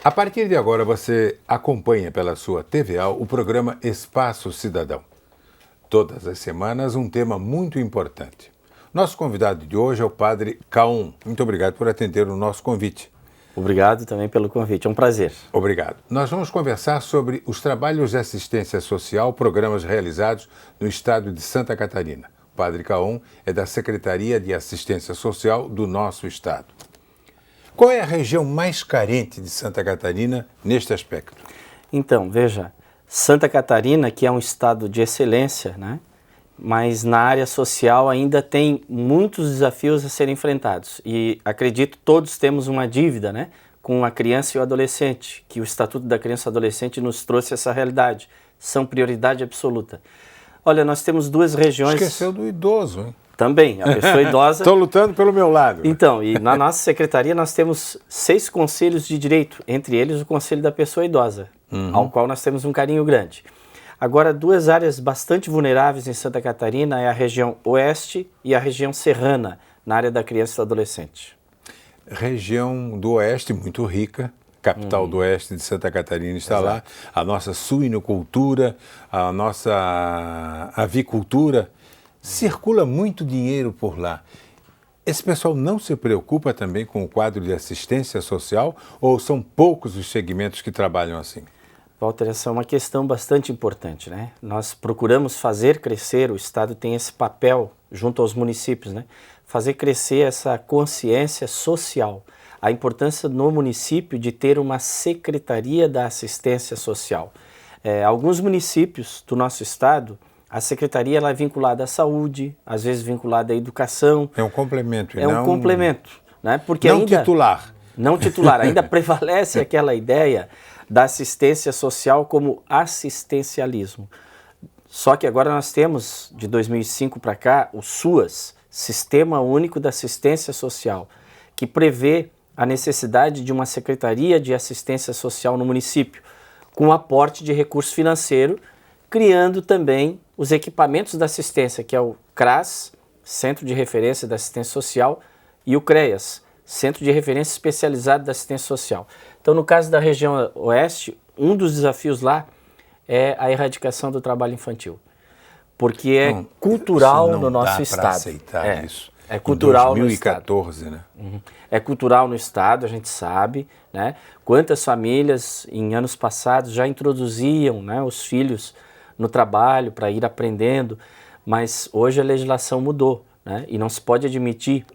A partir de agora, você acompanha pela sua TVA o programa Espaço Cidadão. Todas as semanas, um tema muito importante. Nosso convidado de hoje é o Padre Caum. Muito obrigado por atender o nosso convite. Obrigado também pelo convite, é um prazer. Obrigado. Nós vamos conversar sobre os trabalhos de assistência social, programas realizados no estado de Santa Catarina. O Padre Caum é da Secretaria de Assistência Social do nosso estado. Qual é a região mais carente de Santa Catarina neste aspecto? Então, veja, Santa Catarina, que é um estado de excelência, né? Mas na área social ainda tem muitos desafios a serem enfrentados. E acredito todos temos uma dívida, né, com a criança e o adolescente, que o Estatuto da Criança e do Adolescente nos trouxe essa realidade. São prioridade absoluta. Olha, nós temos duas regiões... Esqueceu do idoso, hein? Também, a pessoa idosa... Estou lutando pelo meu lado. Então, e na nossa secretaria nós temos 6 conselhos de direito, entre eles o Conselho da Pessoa Idosa, ao qual nós temos um carinho grande. Agora, duas áreas bastante vulneráveis em Santa Catarina é a região oeste e a região serrana, na área da criança e do adolescente. Região do oeste muito rica, capital do oeste de Santa Catarina está lá, a nossa suinocultura, a nossa avicultura, circula muito dinheiro por lá. Esse pessoal não se preocupa também com o quadro de assistência social ou são poucos os segmentos que trabalham assim? Walter, essa é uma questão bastante importante, né? Nós procuramos fazer crescer, o Estado tem esse papel junto aos municípios, né? Fazer crescer essa consciência social, a importância no município de ter uma Secretaria da Assistência Social. Alguns municípios do nosso Estado, a secretaria ela é vinculada à saúde, às vezes vinculada à educação. É um complemento. É um complemento, né? Porque não ainda, titular. Não titular, ainda prevalece aquela ideia da assistência social como assistencialismo. Só que agora nós temos, de 2005 para cá, o SUAS, Sistema Único da Assistência Social, que prevê a necessidade de uma Secretaria de Assistência Social no município, com aporte de recurso financeiro, criando também os equipamentos da assistência, que é o CRAS, Centro de Referência da Assistência Social, e o CREAS, Centro de Referência Especializado da Assistência Social. Então, no caso da região oeste, um dos desafios lá é a erradicação do trabalho infantil, porque é cultural no nosso estado. Não dá para aceitar isso. É cultural em 2014, no estado. Né? É cultural no estado, a gente sabe, né? Quantas famílias em anos passados já introduziam, né, os filhos no trabalho para ir aprendendo, mas hoje a legislação mudou, né? E não se pode admitir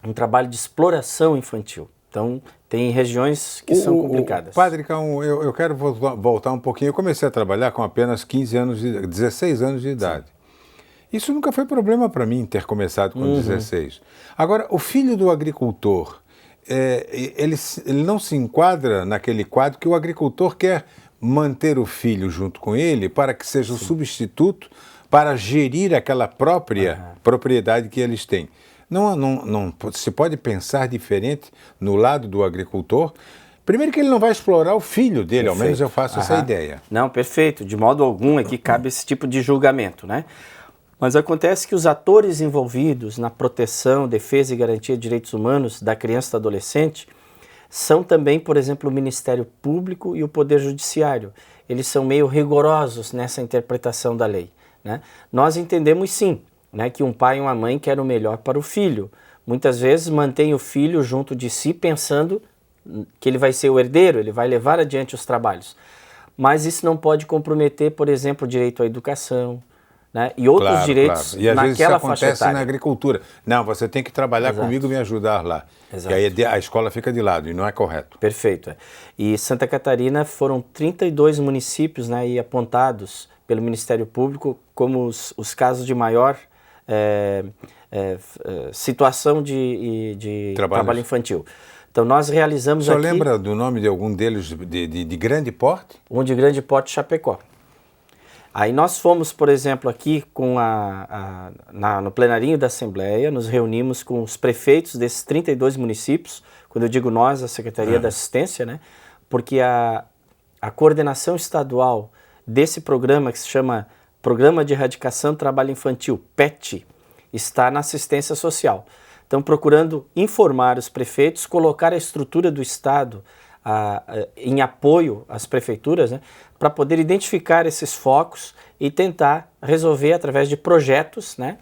um trabalho de exploração infantil. Então, tem regiões que são complicadas. Padre Caum, eu quero voltar um pouquinho. Eu comecei a trabalhar com apenas 16 anos de idade. Sim. Isso nunca foi problema para mim, ter começado com 16. Agora, o filho do agricultor, ele não se enquadra naquele quadro que o agricultor quer manter o filho junto com ele para que seja o substituto para gerir aquela própria propriedade que eles têm. Não se pode pensar diferente no lado do agricultor. Primeiro que ele não vai explorar o filho dele, ao menos eu faço essa ideia. Não, perfeito. De modo algum aqui cabe esse tipo de julgamento, né? Mas acontece que os atores envolvidos na proteção, defesa e garantia de direitos humanos da criança e do adolescente são também, por exemplo, o Ministério Público e o Poder Judiciário. Eles são meio rigorosos nessa interpretação da lei, né? Nós entendemos sim, né, que um pai e uma mãe querem o melhor para o filho. Muitas vezes mantém o filho junto de si pensando que ele vai ser o herdeiro, ele vai levar adiante os trabalhos. Mas isso não pode comprometer, por exemplo, o direito à educação, né, e outros direitos claro. E às vezes isso acontece na agricultura. Não, você tem que trabalhar comigo e me ajudar lá. Exato. E aí a escola fica de lado, e não é correto. Perfeito. E Santa Catarina foram 32 municípios, né, e apontados pelo Ministério Público como os casos de maior situação de trabalho infantil. Então nós realizamos aqui... O senhor lembra do nome de algum deles de grande porte? Um de grande porte, Chapecó. Aí nós fomos, por exemplo, aqui com no plenarinho da Assembleia, nos reunimos com os prefeitos desses 32 municípios, quando eu digo nós, a Secretaria da Assistência, né? Porque a coordenação estadual desse programa, que se chama Programa de Erradicação do Trabalho Infantil, PET, está na assistência social. Então, procurando informar os prefeitos, colocar a estrutura do Estado em apoio às prefeituras, né, para poder identificar esses focos e tentar resolver através de projetos, né,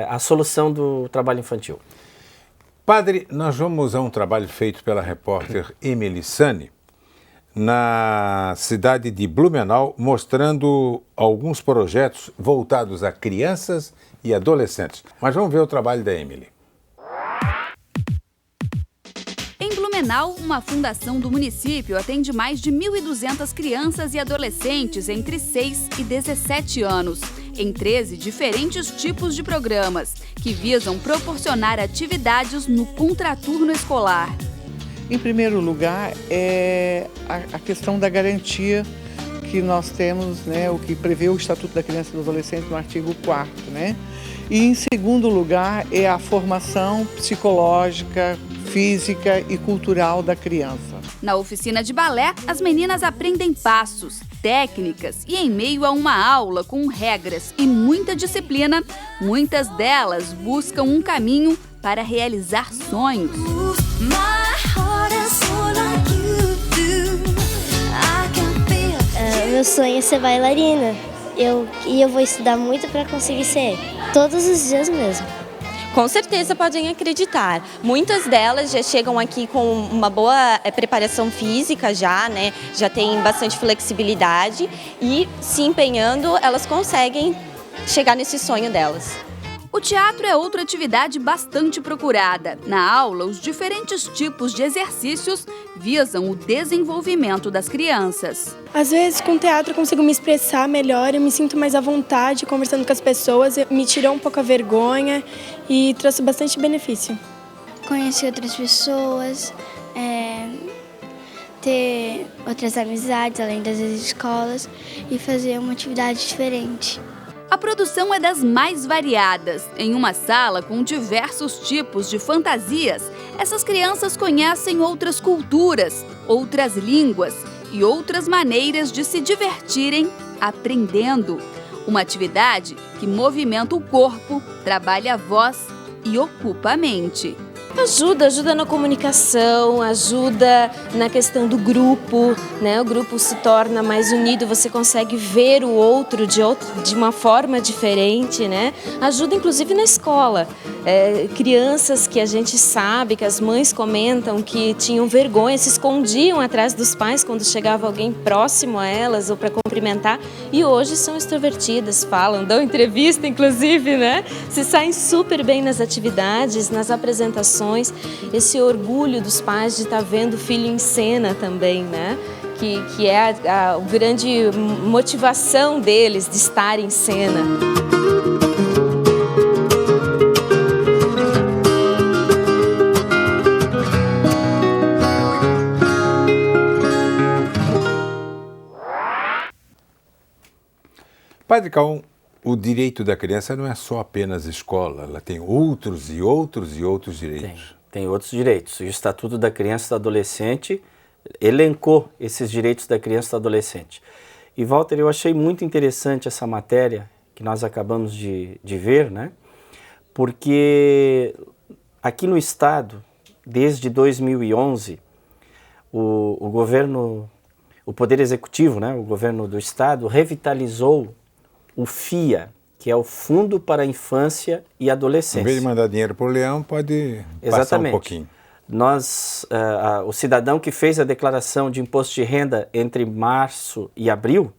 a solução do trabalho infantil. Padre, nós vamos a um trabalho feito pela repórter Emily Sani na cidade de Blumenau, mostrando alguns projetos voltados a crianças e adolescentes. Mas vamos ver o trabalho da Emily. Em Blumenau, uma fundação do município atende mais de 1.200 crianças e adolescentes entre 6 e 17 anos, em 13 diferentes tipos de programas, que visam proporcionar atividades no contraturno escolar. Em primeiro lugar, é a questão da garantia que nós temos, né, o que prevê o Estatuto da Criança e do Adolescente no artigo 4º, né? E em segundo lugar, é a formação psicológica, física e cultural da criança. Na oficina de balé, as meninas aprendem passos, técnicas e em meio a uma aula com regras e muita disciplina, muitas delas buscam um caminho para realizar sonhos. Meu sonho é ser bailarina. Eu vou estudar muito para conseguir ser. Todos os dias mesmo. Com certeza podem acreditar. Muitas delas já chegam aqui com uma boa preparação física já, né? Já tem bastante flexibilidade e se empenhando, elas conseguem chegar nesse sonho delas. O teatro é outra atividade bastante procurada. Na aula, os diferentes tipos de exercícios visam o desenvolvimento das crianças. Às vezes, com o teatro, eu consigo me expressar melhor, eu me sinto mais à vontade conversando com as pessoas, me tirou um pouco a vergonha e trouxe bastante benefício. Conhecer outras pessoas, ter outras amizades além das escolas e fazer uma atividade diferente. A produção é das mais variadas. Em uma sala com diversos tipos de fantasias, essas crianças conhecem outras culturas, outras línguas e outras maneiras de se divertirem aprendendo. Uma atividade que movimenta o corpo, trabalha a voz e ocupa a mente. Ajuda na comunicação, ajuda na questão do grupo, né? O grupo se torna mais unido, você consegue ver o outro de uma forma diferente, né? Ajuda inclusive na escola. Crianças que a gente sabe, que as mães comentam que tinham vergonha, se escondiam atrás dos pais quando chegava alguém próximo a elas ou para cumprimentar, e hoje são extrovertidas, falam, dão entrevista inclusive, né? Se saem super bem nas atividades, nas apresentações. Esse orgulho dos pais de estar vendo o filho em cena também, né? Que é a grande motivação deles de estar em cena. Padre Caum, o direito da criança não é só apenas escola, ela tem outros e outros e outros direitos. Tem outros direitos. E o Estatuto da Criança e do Adolescente elencou esses direitos da criança e do adolescente. E, Walter, eu achei muito interessante essa matéria que nós acabamos de ver, né? Porque aqui no Estado, desde 2011, o governo, o Poder Executivo, né, o governo do Estado, revitalizou o FIA, que é o Fundo para a Infância e Adolescência. Em vez de mandar dinheiro para o Leão, pode passar um pouquinho. O cidadão que fez a declaração de imposto de renda entre março e abril,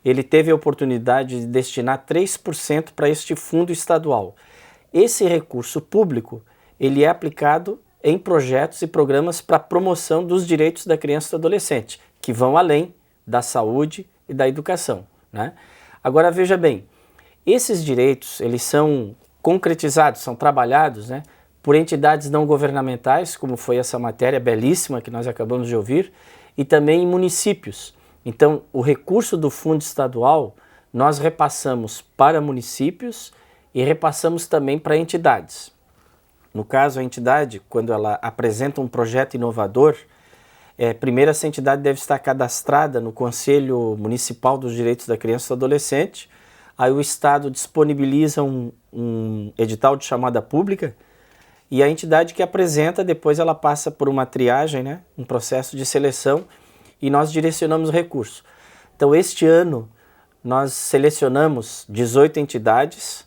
ele teve a oportunidade de destinar 3% para este fundo estadual. Esse recurso público, ele é aplicado em projetos e programas para promoção dos direitos da criança e do adolescente, que vão além da saúde e da educação, né? Agora, veja bem, esses direitos, eles são concretizados, são trabalhados, né, por entidades não governamentais, como foi essa matéria belíssima que nós acabamos de ouvir, e também em municípios. Então, o recurso do fundo estadual, nós repassamos para municípios e repassamos também para entidades. No caso, a entidade, quando ela apresenta um projeto inovador, primeiro essa entidade deve estar cadastrada no Conselho Municipal dos Direitos da Criança e do Adolescente. Aí o Estado disponibiliza um edital de chamada pública E a entidade que apresenta, depois ela passa por uma triagem, né? Um processo de seleção, e nós direcionamos o recurso. Então, este ano, nós selecionamos 18 entidades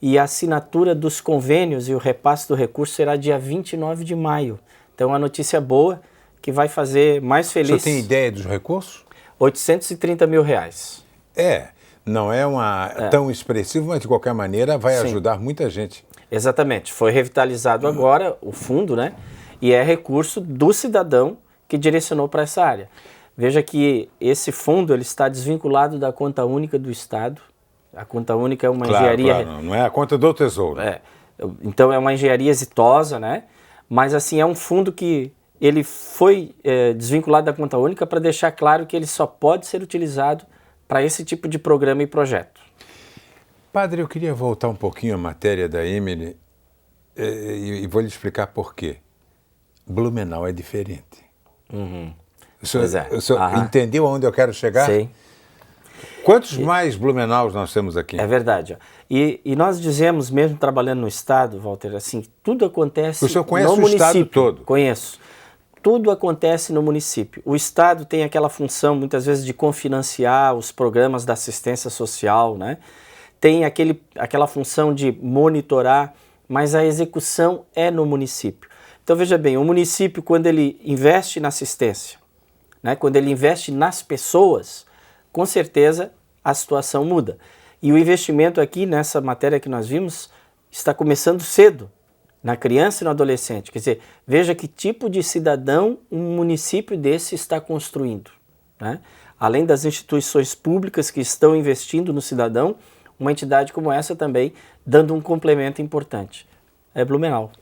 e a assinatura dos convênios e o repasse do recurso será dia 29 de maio. Então, uma notícia boa que vai fazer mais feliz. O senhor tem ideia dos recursos? 830 mil reais. Não é tão expressivo, mas de qualquer maneira vai Sim. ajudar muita gente. Exatamente. Foi revitalizado agora o fundo, né? E é recurso do cidadão que direcionou para essa área. Veja que esse fundo ele está desvinculado da conta única do Estado. A conta única é uma engenharia... Claro, não é a conta do Tesouro. Então é uma engenharia exitosa, né? Mas assim, é um fundo que ele foi desvinculado da conta única para deixar claro que ele só pode ser utilizado para esse tipo de programa e projeto. Padre, eu queria voltar um pouquinho à matéria da Emily e vou lhe explicar por quê. Blumenau é diferente. O senhor entendeu aonde eu quero chegar? Sei. Quantos mais Blumenaus nós temos aqui? É verdade. E nós dizemos, mesmo trabalhando no Estado, Walter, assim, tudo acontece no município. O senhor conhece o Estado todo? Conheço. Tudo acontece no município. O Estado tem aquela função, muitas vezes, de cofinanciar os programas da assistência social, né? Tem aquela função de monitorar, mas a execução é no município. Então, veja bem, o município, quando ele investe na assistência, né, quando ele investe nas pessoas, com certeza a situação muda. E o investimento aqui, nessa matéria que nós vimos, está começando cedo, na criança e no adolescente. Quer dizer, veja que tipo de cidadão um município desse está construindo, né? Além das instituições públicas que estão investindo no cidadão, uma entidade como essa também dando um complemento importante. É Blumenau.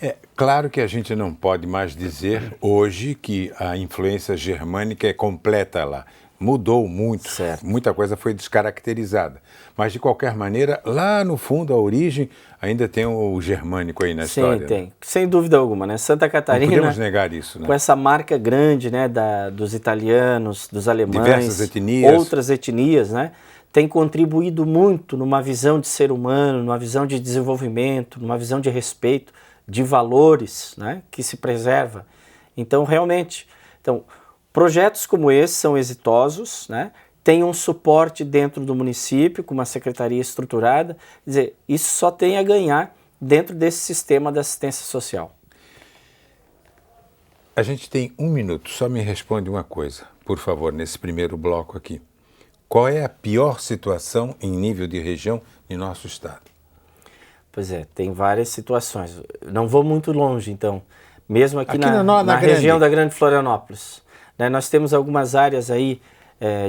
É claro que a gente não pode mais dizer hoje que a influência germânica é completa lá. Mudou muito, muita coisa foi descaracterizada. Mas, de qualquer maneira, lá no fundo, a origem, ainda tem o germânico aí na história. Sim, tem. Sem dúvida alguma, né? Santa Catarina, não podemos negar isso, né? Com essa marca grande, né, dos italianos, dos alemães, diversas etnias, outras etnias, né? Tem contribuído muito numa visão de ser humano, numa visão de desenvolvimento, numa visão de respeito, de valores, né, que se preserva. Então, realmente, projetos como esse são exitosos, né, tem um suporte dentro do município, com uma secretaria estruturada. Quer dizer, isso só tem a ganhar dentro desse sistema da assistência social. A gente tem 1 minuto, só me responde uma coisa, por favor, nesse primeiro bloco aqui. Qual é a pior situação em nível de região em nosso estado? Pois é, tem várias situações. Não vou muito longe, então. Mesmo aqui na região da Grande Florianópolis, né, nós temos algumas áreas aí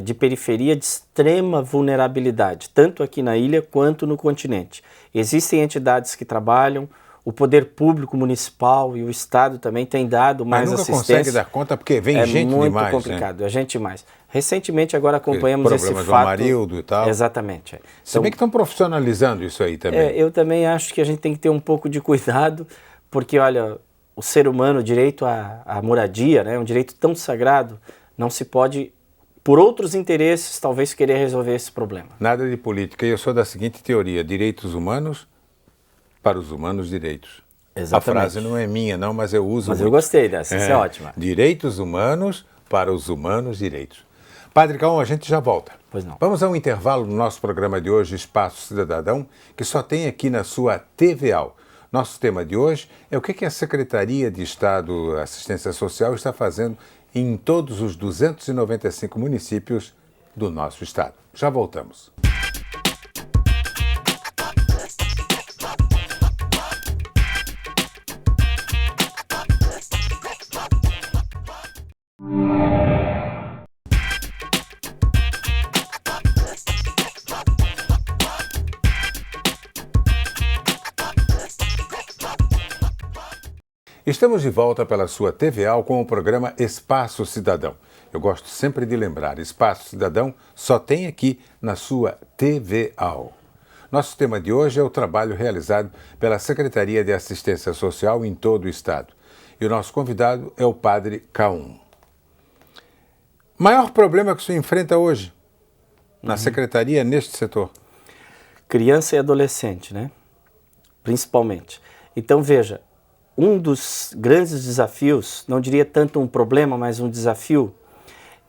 de periferia de extrema vulnerabilidade, tanto aqui na ilha quanto no continente. Existem entidades que trabalham, o poder público municipal e o Estado também tem dado mais assistência. Mas nunca consegue dar conta porque vem gente demais. É muito complicado, é gente demais. Recentemente agora acompanhamos esse fato. Problemas do Amarildo e tal. Exatamente. Se bem que estão profissionalizando isso aí também. Eu também acho que a gente tem que ter um pouco de cuidado, porque olha, o ser humano, o direito à moradia, né, um direito tão sagrado, não se pode, por outros interesses, talvez querer resolver esse problema. Nada de política. Eu sou da seguinte teoria: direitos humanos para os humanos direitos. Exatamente. A frase não é minha, não, mas eu uso. Mas eu gostei dessa, essa é ótima. Direitos humanos para os humanos direitos. Padre Caon, a gente já volta. Pois não. Vamos a um intervalo no nosso programa de hoje, Espaço Cidadão, que só tem aqui na sua TVAL. Nosso tema de hoje é o que a Secretaria de Estado de Assistência Social está fazendo em todos os 295 municípios do nosso estado. Já voltamos. Estamos de volta pela sua TVAL com o programa Espaço Cidadão. Eu gosto sempre de lembrar, Espaço Cidadão só tem aqui na sua TVAL. Nosso tema de hoje é o trabalho realizado pela Secretaria de Assistência Social em todo o estado. E o nosso convidado é o Padre Caon. Maior problema que o senhor enfrenta hoje na Secretaria neste setor? Criança e adolescente, né? Principalmente. Então, veja, um dos grandes desafios, não diria tanto um problema, mas um desafio,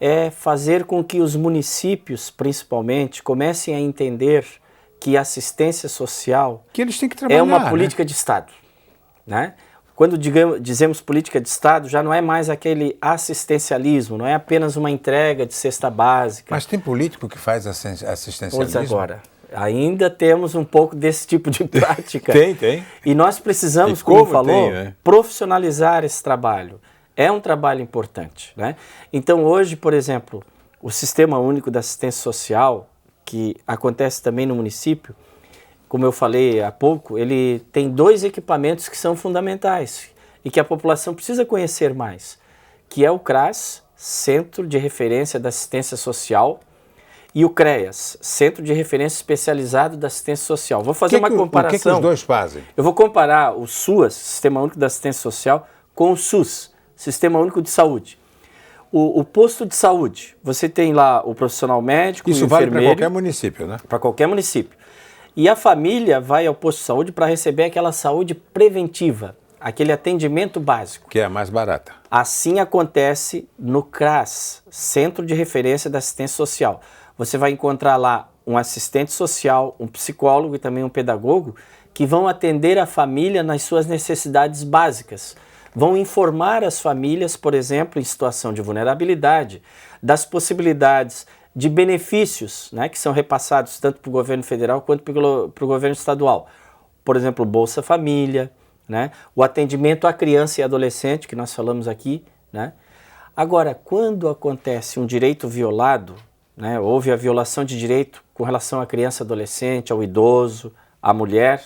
é fazer com que os municípios, principalmente, comecem a entender que a assistência social que eles têm que trabalhar, é uma política de Estado, né? Quando dizemos política de Estado, já não é mais aquele assistencialismo, não é apenas uma entrega de cesta básica. Mas tem político que faz assistencialismo? Pois agora, ainda temos um pouco desse tipo de prática. Tem. E nós precisamos, E como como falou, tem, né? profissionalizar esse trabalho. É um trabalho importante, né? Então hoje, por exemplo, o Sistema Único da Assistência Social, que acontece também no município, como eu falei há pouco, ele tem 2 equipamentos que são fundamentais e que a população precisa conhecer mais, que é o CRAS, Centro de Referência da Assistência Social, e o CREAS, Centro de Referência Especializado da Assistência Social. Vou fazer uma comparação. O que os dois fazem? Eu vou comparar o SUAS, Sistema Único da Assistência Social, com o SUS, Sistema Único de Saúde. O posto de saúde, você tem lá o profissional médico, Isso o vale enfermeiro. para qualquer município, né? Para qualquer município. E a família vai ao posto de saúde para receber aquela saúde preventiva, aquele atendimento básico. Que é a mais barata. Assim acontece no CRAS, Centro de Referência da Assistência Social. Você vai encontrar lá um assistente social, um psicólogo e também um pedagogo que vão atender a família nas suas necessidades básicas. Vão informar as famílias, por exemplo, em situação de vulnerabilidade, das possibilidades de benefícios, né, que são repassados tanto para o governo federal quanto para o governo estadual. Por exemplo, Bolsa Família, né, o atendimento à criança e adolescente, que nós falamos aqui, né. Agora, quando acontece um direito violado, né, houve a violação de direito com relação à criança e adolescente, ao idoso, à mulher,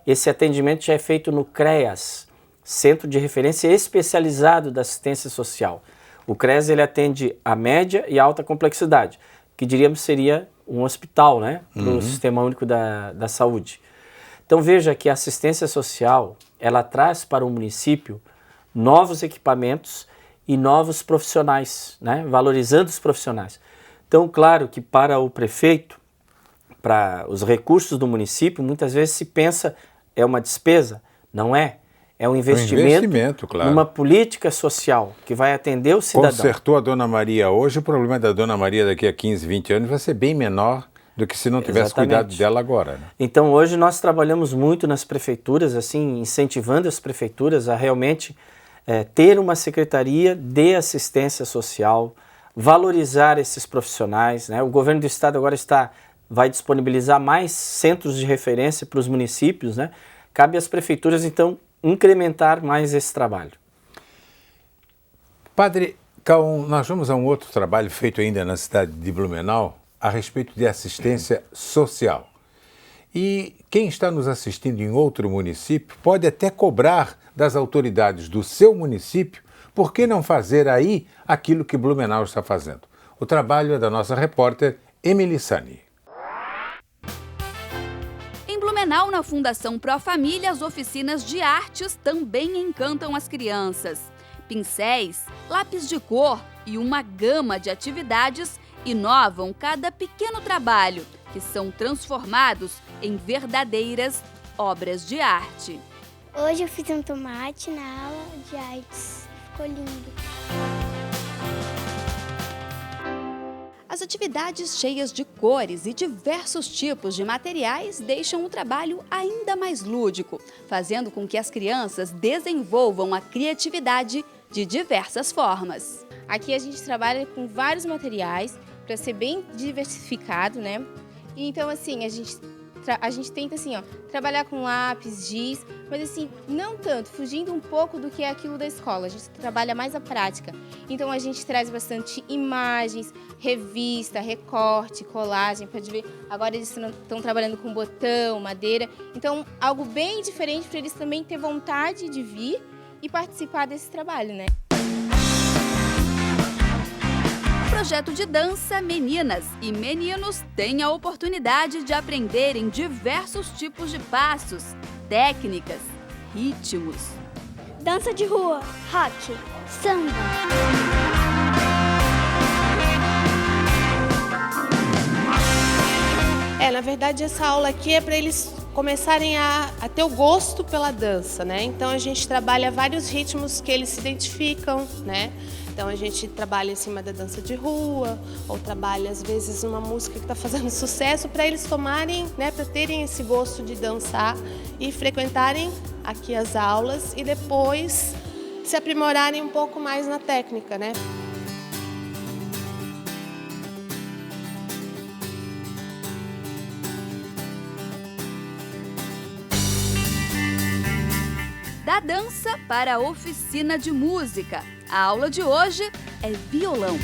esse atendimento já é feito no CREAS, Centro de Referência Especializado da Assistência Social. O CREAS ele atende a média e a alta complexidade, que diríamos seria um hospital, né, no Sistema Único da Saúde. Então veja que a assistência social, ela traz para o município novos equipamentos e novos profissionais, né, valorizando os profissionais. Então, claro que para o prefeito, para os recursos do município, muitas vezes se pensa é uma despesa, não é? É um investimento claro. Numa política social que vai atender o cidadão. Consertou a Dona Maria hoje, o problema da Dona Maria daqui a 15, 20 anos vai ser bem menor do que se não tivesse cuidado dela agora. Né? Então hoje nós trabalhamos muito nas prefeituras, assim, incentivando as prefeituras a realmente ter uma secretaria de assistência social, valorizar esses profissionais, né? O governo do estado agora vai disponibilizar mais centros de referência para os municípios, né? Cabe às prefeituras, então, incrementar mais esse trabalho. Padre Caum, nós vamos a um outro trabalho feito ainda na cidade de Blumenau a respeito de assistência social. E quem está nos assistindo em outro município pode até cobrar das autoridades do seu município por que não fazer aí aquilo que Blumenau está fazendo. O trabalho é da nossa repórter Emily Sani. Em Blumenau, na Fundação Pro Família, as oficinas de artes também encantam as crianças. Pincéis, lápis de cor e uma gama de atividades inovam cada pequeno trabalho, que são transformados em verdadeiras obras de arte. Hoje eu fiz um tomate na aula de artes. Ficou lindo. As atividades cheias de cores e diversos tipos de materiais deixam o trabalho ainda mais lúdico, fazendo com que as crianças desenvolvam a criatividade de diversas formas. Aqui a gente trabalha com vários materiais para ser bem diversificado, né? E então assim, a gente tenta assim, ó, trabalhar com lápis, giz, mas assim, não tanto, fugindo um pouco do que é aquilo da escola. A gente trabalha mais a prática. Então a gente traz bastante imagens, revista, recorte, colagem, pode ver. Agora eles estão trabalhando com botão, madeira. Então algo bem diferente para eles também ter vontade de vir e participar desse trabalho, né? Projeto de dança, meninas e meninos têm a oportunidade de aprenderem diversos tipos de passos, técnicas, ritmos. Dança de rua, rock, samba. Na verdade essa aula aqui é para eles começarem a ter o gosto pela dança, né? Então a gente trabalha vários ritmos que eles se identificam, né? Então a gente trabalha em cima da dança de rua, ou trabalha às vezes uma música que está fazendo sucesso para eles tomarem, né, para terem esse gosto de dançar e frequentarem aqui as aulas e depois se aprimorarem um pouco mais na técnica, né? Da dança para a oficina de música. A aula de hoje é violão.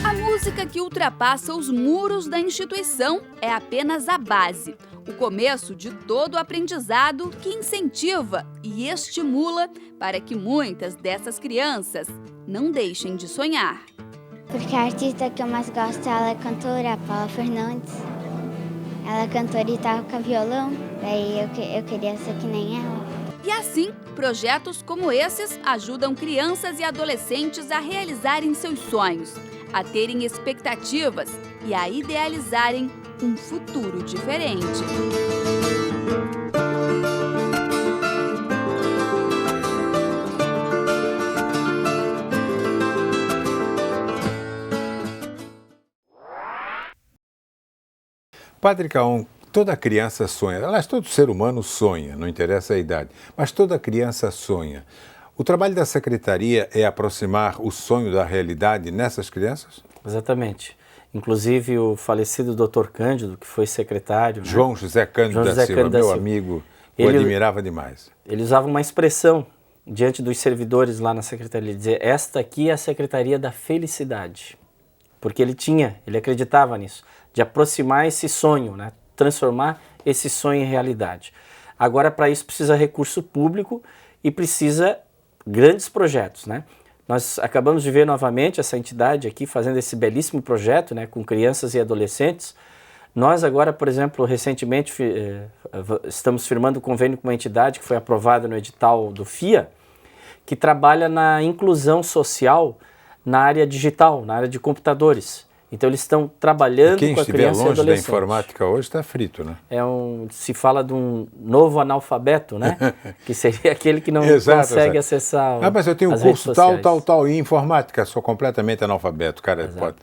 A música que ultrapassa os muros da instituição é apenas a base, o começo de todo o aprendizado que incentiva e estimula para que muitas dessas crianças não deixem de sonhar. Porque a artista que eu mais gosto, ela é cantora, a Paula Fernandes. Ela é cantora e toca violão, daí eu queria ser que nem ela. E assim, projetos como esses ajudam crianças e adolescentes a realizarem seus sonhos, a terem expectativas e a idealizarem um futuro diferente. Padre Caon, toda criança sonha, aliás, todo ser humano sonha, não interessa a idade, mas toda criança sonha. O trabalho da secretaria é aproximar o sonho da realidade nessas crianças? Exatamente. Inclusive o falecido Dr. Cândido, que foi secretário... João José Cândido da Silva, meu amigo, eu admirava demais. Ele usava uma expressão diante dos servidores lá na secretaria, ele dizia, esta aqui é a Secretaria da Felicidade. Porque ele acreditava nisso, de aproximar esse sonho, né? Transformar esse sonho em realidade. Agora, para isso, precisa recurso público e precisa grandes projetos, né? Nós acabamos de ver novamente essa entidade aqui fazendo esse belíssimo projeto, né, com crianças e adolescentes. Nós agora, por exemplo, recentemente estamos firmando um convênio com uma entidade que foi aprovada no edital do FIA, que trabalha na inclusão social na área digital, na área de computadores. Então eles estão trabalhando com a criança e adolescente. Quem estiver longe da informática hoje está frito, né? Se fala de um novo analfabeto, né? Que seria aquele que não consegue acessar mas eu tenho um curso tal, e informática, sou completamente analfabeto, cara. Pode...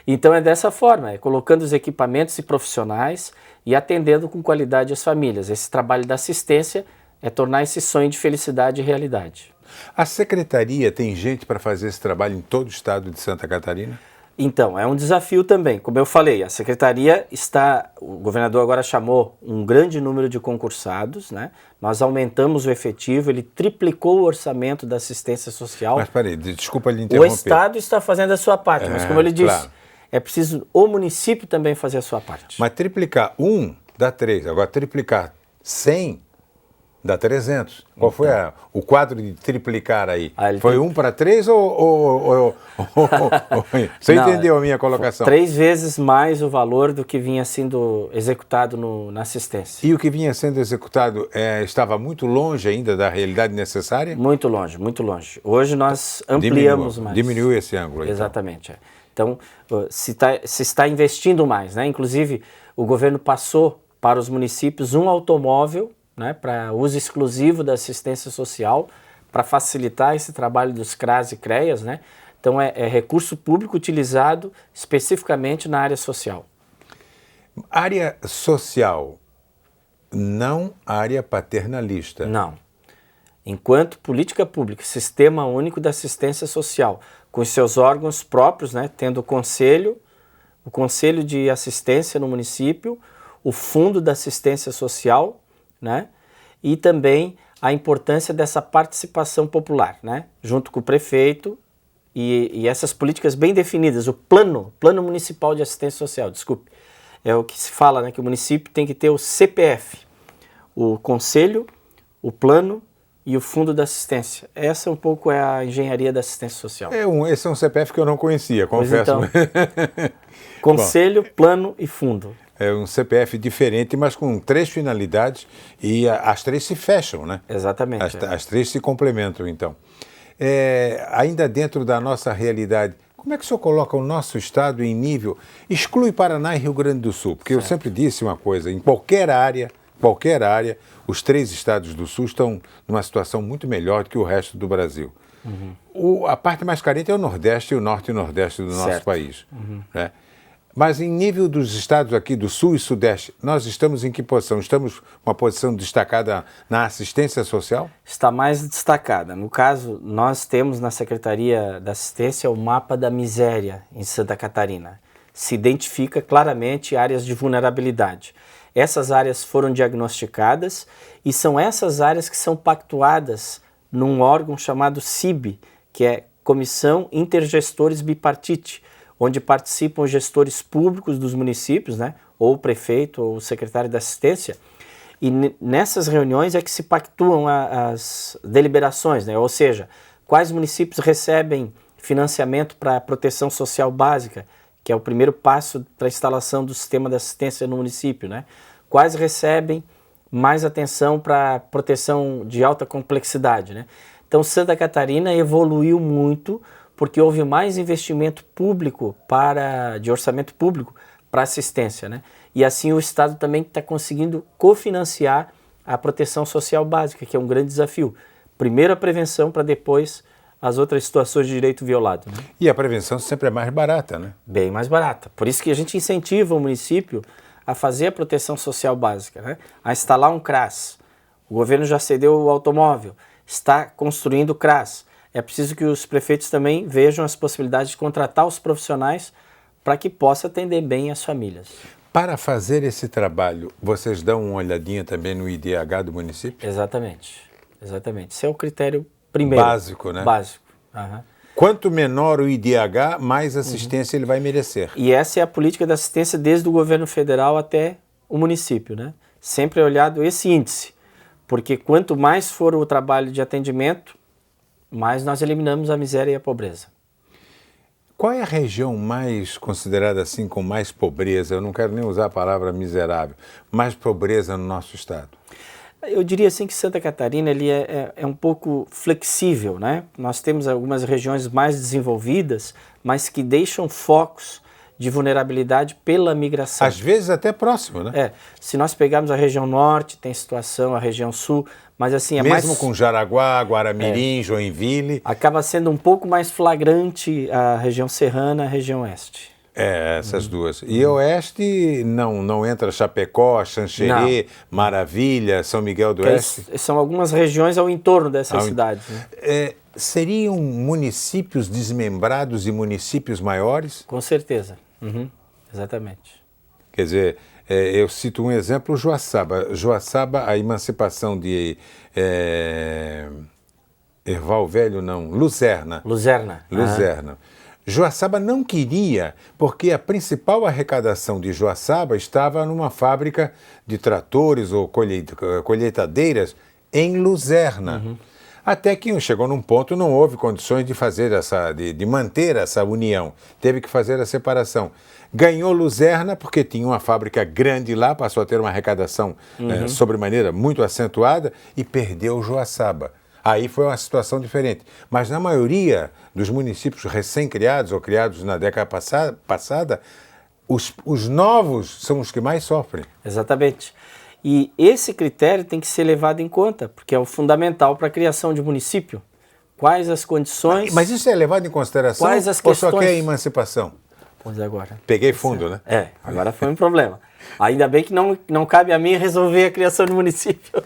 Então é dessa forma, colocando os equipamentos e profissionais e atendendo com qualidade as famílias. Esse trabalho da assistência é tornar esse sonho de felicidade realidade. A secretaria tem gente para fazer esse trabalho em todo o estado de Santa Catarina? Então, é um desafio também. Como eu falei, a secretaria o governador agora chamou um grande número de concursados, né? Nós aumentamos o efetivo, ele triplicou o orçamento da assistência social. Mas peraí, desculpa lhe interromper. O Estado está fazendo a sua parte, mas como ele disse, é preciso o município também fazer a sua parte. Mas triplicar 1 dá 3, agora triplicar 100 dá 300. Qual foi o quadro de triplicar aí? Foi 1 para 3 ou você entendeu a minha colocação? 3 vezes mais o valor do que vinha sendo executado na assistência. E o que vinha sendo executado estava muito longe ainda da realidade necessária? Muito longe, muito longe. Hoje nós ampliamos mais. Diminuiu esse ângulo. Exatamente. Então, se está investindo mais, né? Inclusive, o governo passou para os municípios um automóvel, né, para uso exclusivo da assistência social, para facilitar esse trabalho dos CRAS e CREAS, né? Então é recurso público utilizado especificamente na área social. Área social, não área paternalista. Não. Enquanto política pública, Sistema Único da Assistência Social, com os seus órgãos próprios, né, tendo o Conselho de Assistência no município, o Fundo da Assistência Social, né? E também a importância dessa participação popular, né? Junto com o prefeito e essas políticas bem definidas, o Plano Municipal de Assistência Social, desculpe, é o que se fala, né? Que o município tem que ter o CPF, o Conselho, o Plano e o Fundo da Assistência. Essa um pouco é a engenharia da assistência social. Esse é um CPF que eu não conhecia, confesso. Então, Conselho, Plano e Fundo. É um CPF diferente, mas com 3 finalidades e as 3 se fecham, né? Exatamente. As 3 se complementam, então. Ainda dentro da nossa realidade, Como é que o senhor coloca o nosso estado em nível... Exclui Paraná e Rio Grande do Sul, porque eu sempre disse uma coisa, em qualquer área, os 3 estados do Sul estão numa situação muito melhor do que o resto do Brasil. A parte mais carente é o Nordeste e o Norte e Nordeste do nosso país. Né? Mas em nível dos estados aqui do Sul e Sudeste, nós estamos em que posição? Estamos uma posição destacada na assistência social? Está mais destacada. No caso, nós temos na Secretaria da Assistência o mapa da miséria em Santa Catarina. Se identifica claramente áreas de vulnerabilidade. Essas áreas foram diagnosticadas e são essas áreas que são pactuadas num órgão chamado CIB, que é Comissão Intergestores Bipartite, onde participam os gestores públicos dos municípios, né, ou o prefeito ou o secretário da assistência, e nessas reuniões é que se pactuam as deliberações, né, ou seja, quais municípios recebem financiamento para a proteção social básica, que é o primeiro passo para a instalação do sistema de assistência no município, né, quais recebem mais atenção para proteção de alta complexidade, né. Então Santa Catarina evoluiu muito porque houve mais investimento público de orçamento público para assistência, né? E assim o Estado também está conseguindo cofinanciar a proteção social básica, que é um grande desafio. Primeiro a prevenção, para depois as outras situações de direito violado. Né? E a prevenção sempre é mais barata, né? Bem mais barata. Por isso que a gente incentiva o município a fazer a proteção social básica, né? A instalar um CRAS. O governo já cedeu o automóvel, está construindo o CRAS. É preciso que os prefeitos também vejam as possibilidades de contratar os profissionais para que possa atender bem as famílias. Para fazer esse trabalho, vocês dão uma olhadinha também no IDH do município? Exatamente, exatamente. Esse é o critério primeiro. Básico, né? Básico. Uhum. Quanto menor o IDH, mais assistência ele vai merecer. E essa é a política da assistência desde o governo federal até o município, né? Sempre é olhado esse índice, porque quanto mais for o trabalho de atendimento, mais nós eliminamos a miséria e a pobreza. Qual é a região mais considerada assim com mais pobreza? Eu não quero nem usar a palavra miserável, mais pobreza no nosso estado. Eu diria assim que Santa Catarina ele é um pouco flexível, né? Nós temos algumas regiões mais desenvolvidas, mas que deixam focos de vulnerabilidade pela migração. Às vezes até próximo, né? Se nós pegarmos a região norte, tem situação, a região sul, mas assim... Mesmo com Jaraguá, Guaramirim, Joinville... Acaba sendo um pouco mais flagrante a região serrana, a região oeste. Essas duas. E oeste não entra Chapecó, Xanxerê, Maravilha, São Miguel do Oeste? São algumas regiões ao entorno dessas cidades. Né? Seriam municípios desmembrados e municípios maiores? Com certeza. Exatamente. Quer dizer, eu cito um exemplo, Joaçaba, a emancipação de Erval Velho, não, Luzerna. Luzerna. Joaçaba não queria, porque a principal arrecadação de Joaçaba estava numa fábrica de tratores ou colheitadeiras em Luzerna. Até que chegou num ponto, não houve condições de fazer de manter essa união. Teve que fazer a separação. Ganhou Luzerna porque tinha uma fábrica grande lá, passou a ter uma arrecadação sobremaneira muito acentuada e perdeu Joaçaba. Aí foi uma situação diferente. Mas na maioria dos municípios recém-criados ou criados na década passada, os novos são os que mais sofrem. Exatamente. E esse critério tem que ser levado em conta, porque é o fundamental para a criação de município. Quais as condições... Mas isso é levado em consideração quais as questões... ou só quer a emancipação? Pois agora. Peguei fundo, né? Agora foi um problema. Ainda bem que não cabe a mim resolver a criação do município.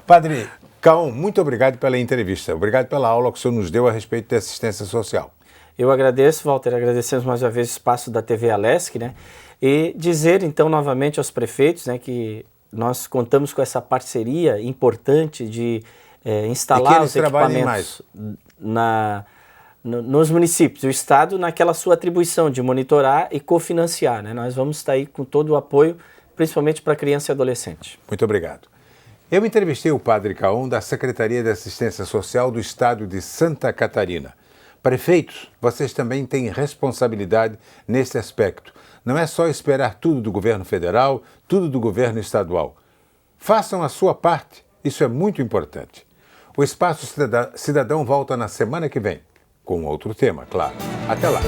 Padre Caon, muito obrigado pela entrevista. Obrigado pela aula que o senhor nos deu a respeito da assistência social. Eu agradeço, Walter, agradecemos mais uma vez o espaço da TV Alesc, né? E dizer então novamente aos prefeitos, né, que nós contamos com essa parceria importante de instalar os equipamentos nos municípios, o Estado naquela sua atribuição de monitorar e cofinanciar, né? Nós vamos estar aí com todo o apoio, principalmente para criança e adolescente. Muito obrigado. Eu entrevistei o Padre Caon da Secretaria de Assistência Social do Estado de Santa Catarina. Prefeitos, vocês também têm responsabilidade nesse aspecto. Não é só esperar tudo do governo federal, tudo do governo estadual. Façam a sua parte, isso é muito importante. O Espaço Cidadão volta na semana que vem. com outro tema, claro. Até lá!